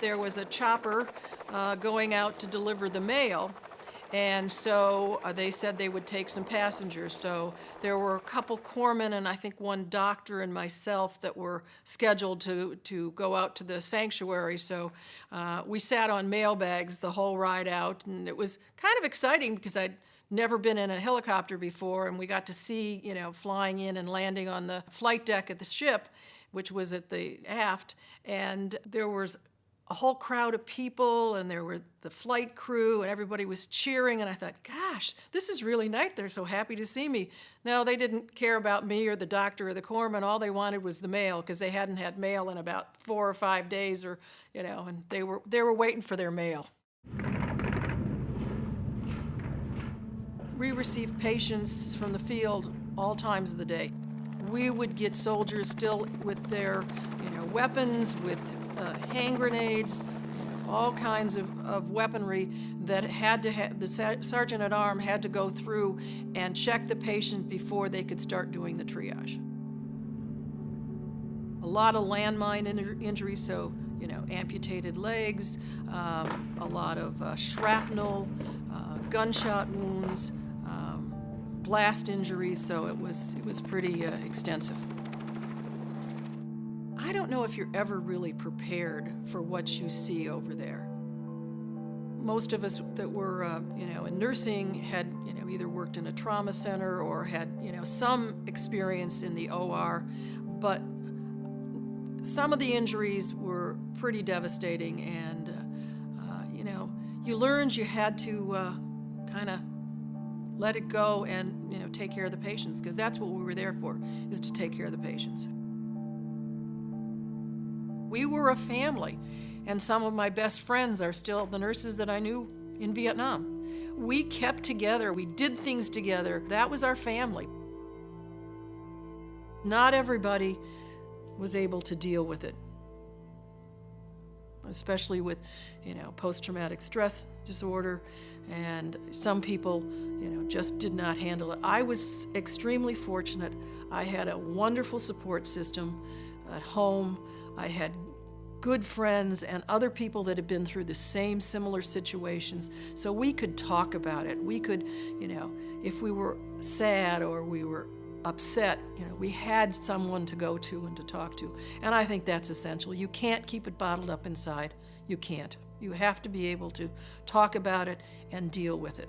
There was a chopper going out to deliver the mail, and so they said they would take some passengers. So there were a couple corpsmen and I think one doctor and myself that were scheduled to go out to the sanctuary. So we sat on mail bags the whole ride out, and it was kind of exciting because I'd never been in a helicopter before, and we got to see, flying in and landing on the flight deck of the ship, which was at the aft, and there was a whole crowd of people, and there were the flight crew, and everybody was cheering, and I thought, gosh, this is really nice. They're so happy to see me. No, they didn't care about me or the doctor or the corpsman. All they wanted was the mail, because they hadn't had mail in about 4 or 5 days, or, and they were waiting for their mail. We received patients from the field all times of the day. We would get soldiers still with their, weapons, with hand grenades, all kinds of weaponry that had to have, the sergeant at arms had to go through and check the patient before they could start doing the triage. A lot of landmine injuries, so, amputated legs, a lot of shrapnel, gunshot wounds, blast injuries, so it was pretty extensive. I don't know if you're ever really prepared for what you see over there. Most of us that were, in nursing had, either worked in a trauma center or had, some experience in the OR, but some of the injuries were pretty devastating, and, you learned you had to kind of let it go and, take care of the patients, because that's what we were there for, is to take care of the patients. We were a family, and some of my best friends are still the nurses that I knew in Vietnam. We kept together, we did things together. That was our family. Not everybody was able to deal with it, especially with, post-traumatic stress disorder, and some people, just did not handle it. I was extremely fortunate. I had a wonderful support system at home. I had good friends and other people that had been through the same similar situations, so we could talk about it. We could, if we were sad or we were upset, we had someone to go to and to talk to. And I think that's essential. You can't keep it bottled up inside. You can't. You have to be able to talk about it and deal with it.